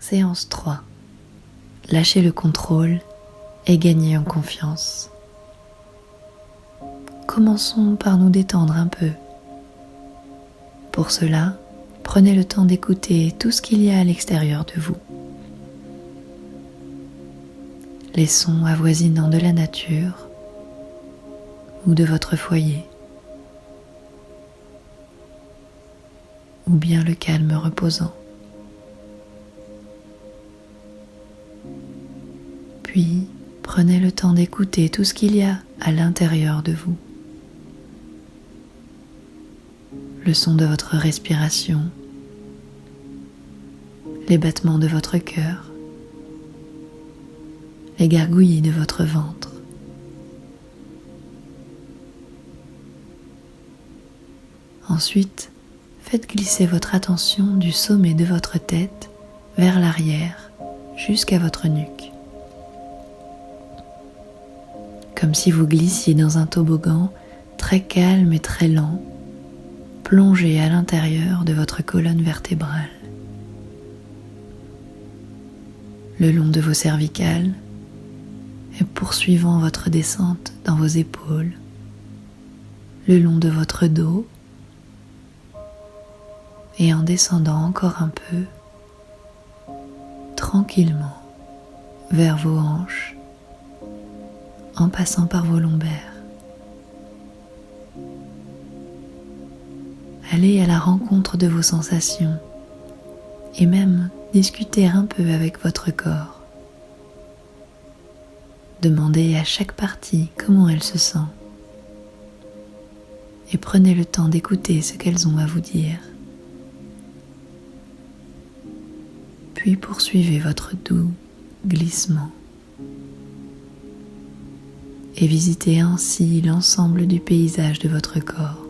Séance 3. Lâchez le contrôle et gagnez en confiance. Commençons par nous détendre un peu. Pour cela, prenez le temps d'écouter tout ce qu'il y a à l'extérieur de vous. Les sons avoisinants de la nature ou de votre foyer, ou bien le calme reposant. Puis, prenez le temps d'écouter tout ce qu'il y a à l'intérieur de vous. Le son de votre respiration, les battements de votre cœur, les gargouillis de votre ventre. Ensuite, faites glisser votre attention du sommet de votre tête vers l'arrière jusqu'à votre nuque. Comme si vous glissiez dans un toboggan très calme et très lent, plongé à l'intérieur de votre colonne vertébrale. Le long de vos cervicales et poursuivant votre descente dans vos épaules, le long de votre dos et en descendant encore un peu, tranquillement vers vos hanches, en passant par vos lombaires. Allez à la rencontre de vos sensations et même discutez un peu avec votre corps. Demandez à chaque partie comment elle se sent et prenez le temps d'écouter ce qu'elles ont à vous dire. Puis poursuivez votre doux glissement et visitez ainsi l'ensemble du paysage de votre corps.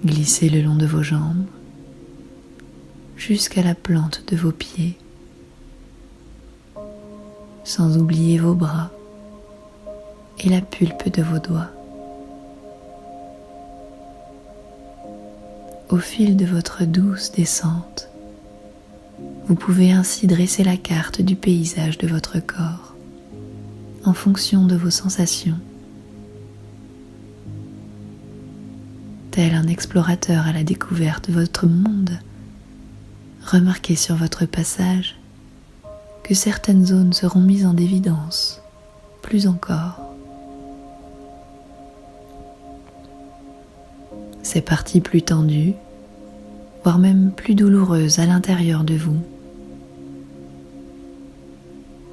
Glissez le long de vos jambes jusqu'à la plante de vos pieds, sans oublier vos bras et la pulpe de vos doigts. Au fil de votre douce descente, vous pouvez ainsi dresser la carte du paysage de votre corps en fonction de vos sensations. Tel un explorateur à la découverte de votre monde, remarquez sur votre passage que certaines zones seront mises en évidence, plus encore. Ces parties plus tendues, voire même plus douloureuses à l'intérieur de vous,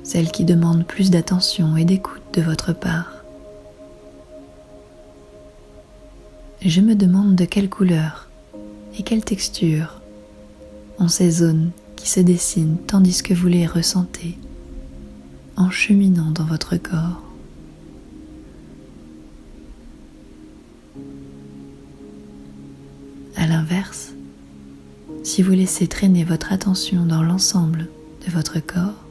celles qui demandent plus d'attention et d'écoute de votre part. Je me demande de quelle couleur et quelle texture ont ces zones qui se dessinent tandis que vous les ressentez en cheminant dans votre corps. À l'inverse, si vous laissez traîner votre attention dans l'ensemble de votre corps,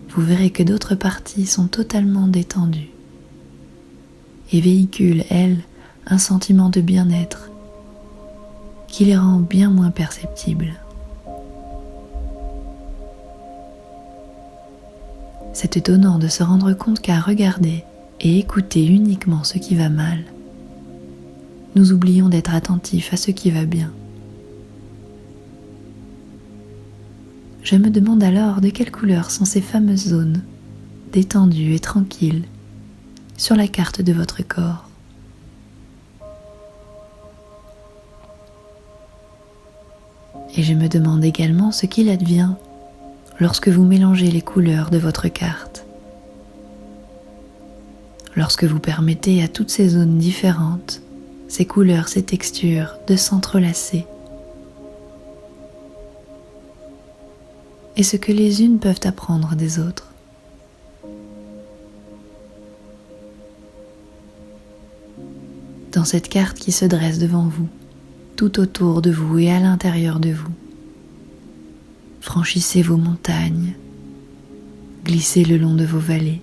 vous verrez que d'autres parties sont totalement détendues et véhiculent, elles, un sentiment de bien-être qui les rend bien moins perceptibles. C'est étonnant de se rendre compte qu'à regarder et écouter uniquement ce qui va mal, nous oublions d'être attentifs à ce qui va bien. Je me demande alors de quelle couleur sont ces fameuses zones, détendues et tranquilles, sur la carte de votre corps. Et je me demande également ce qu'il advient lorsque vous mélangez les couleurs de votre carte. Lorsque vous permettez à toutes ces zones différentes, ces couleurs, ces textures, de s'entrelacer. Et ce que les unes peuvent apprendre des autres. Dans cette carte qui se dresse devant vous, tout autour de vous et à l'intérieur de vous, franchissez vos montagnes, glissez le long de vos vallées,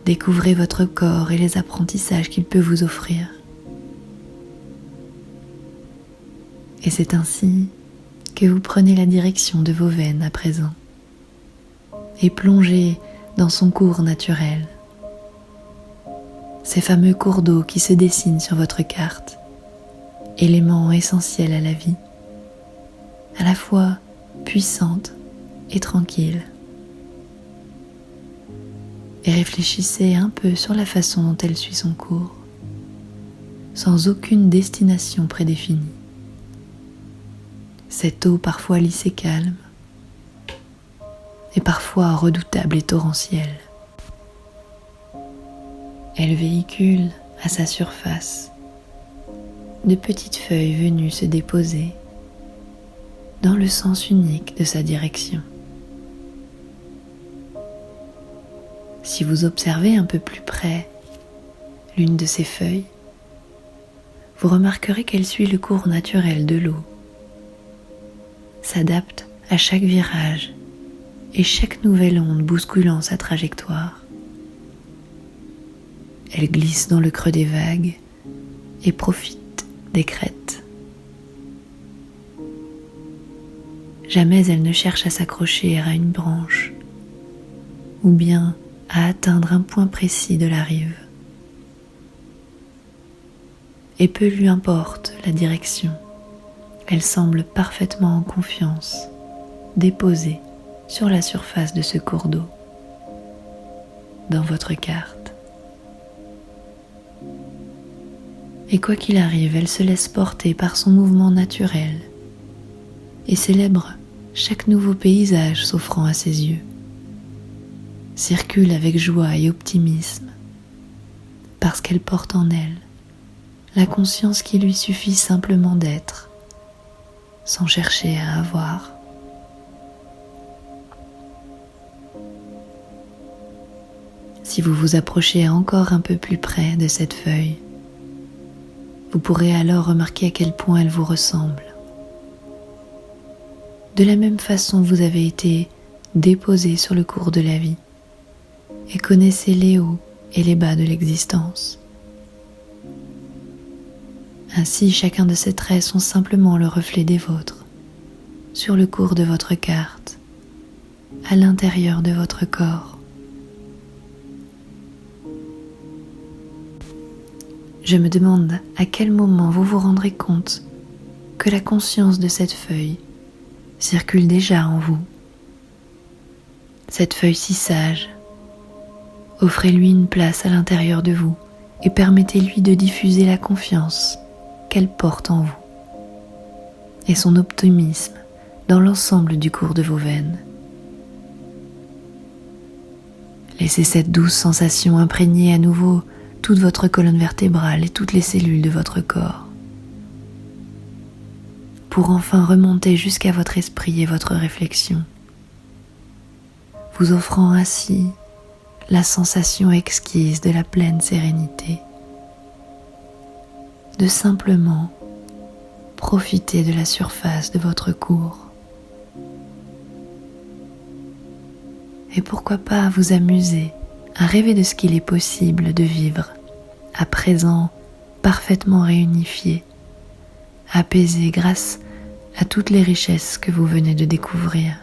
découvrez votre corps et les apprentissages qu'il peut vous offrir. Et c'est ainsi que vous prenez la direction de vos veines à présent et plongez dans son cours naturel. Ces fameux cours d'eau qui se dessinent sur votre carte, éléments essentiels à la vie, à la fois puissante et tranquille. Et réfléchissez un peu sur la façon dont elle suit son cours, sans aucune destination prédéfinie. Cette eau parfois lisse et calme, et parfois redoutable et torrentielle. Elle véhicule à sa surface de petites feuilles venues se déposer dans le sens unique de sa direction. Si vous observez un peu plus près l'une de ces feuilles, vous remarquerez qu'elle suit le cours naturel de l'eau, s'adapte à chaque virage et chaque nouvelle onde bousculant sa trajectoire. Elle glisse dans le creux des vagues et profite des crêtes. Jamais elle ne cherche à s'accrocher à une branche ou bien à atteindre un point précis de la rive. Et peu lui importe la direction, elle semble parfaitement en confiance, déposée sur la surface de ce cours d'eau, dans votre carte. Et quoi qu'il arrive, elle se laisse porter par son mouvement naturel et célèbre chaque nouveau paysage s'offrant à ses yeux. Circule avec joie et optimisme parce qu'elle porte en elle la conscience qu'il lui suffit simplement d'être, sans chercher à avoir. Si vous vous approchez encore un peu plus près de cette feuille, vous pourrez alors remarquer à quel point elle vous ressemble. De la même façon, vous avez été déposé sur le cours de la vie et connaissez les hauts et les bas de l'existence. Ainsi, chacun de ces traits sont simplement le reflet des vôtres, sur le cours de votre carte, à l'intérieur de votre corps. Je me demande à quel moment vous vous rendrez compte que la conscience de cette feuille circule déjà en vous. Cette feuille si sage, offrez-lui une place à l'intérieur de vous et permettez-lui de diffuser la confiance qu'elle porte en vous et son optimisme dans l'ensemble du cours de vos veines. Laissez cette douce sensation imprégner à nouveau toute votre colonne vertébrale et toutes les cellules de votre corps, pour enfin remonter jusqu'à votre esprit et votre réflexion, vous offrant ainsi la sensation exquise de la pleine sérénité, de simplement profiter de la surface de votre cours. Et pourquoi pas vous amuser à rêver de ce qu'il est possible de vivre à présent parfaitement réunifié, apaisé grâce à toutes les richesses que vous venez de découvrir.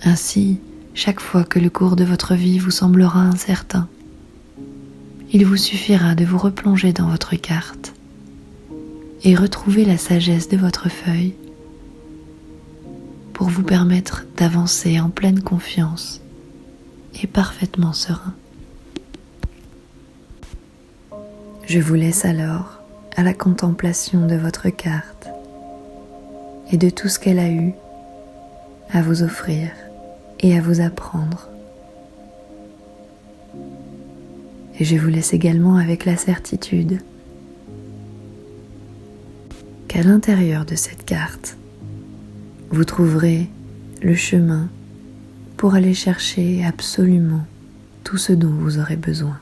Ainsi, chaque fois que le cours de votre vie vous semblera incertain, il vous suffira de vous replonger dans votre carte et retrouver la sagesse de votre feuille pour vous permettre d'avancer en pleine confiance et parfaitement serein. Je vous laisse alors à la contemplation de votre carte et de tout ce qu'elle a eu à vous offrir et à vous apprendre. Et je vous laisse également avec la certitude qu'à l'intérieur de cette carte, vous trouverez le chemin pour aller chercher absolument tout ce dont vous aurez besoin.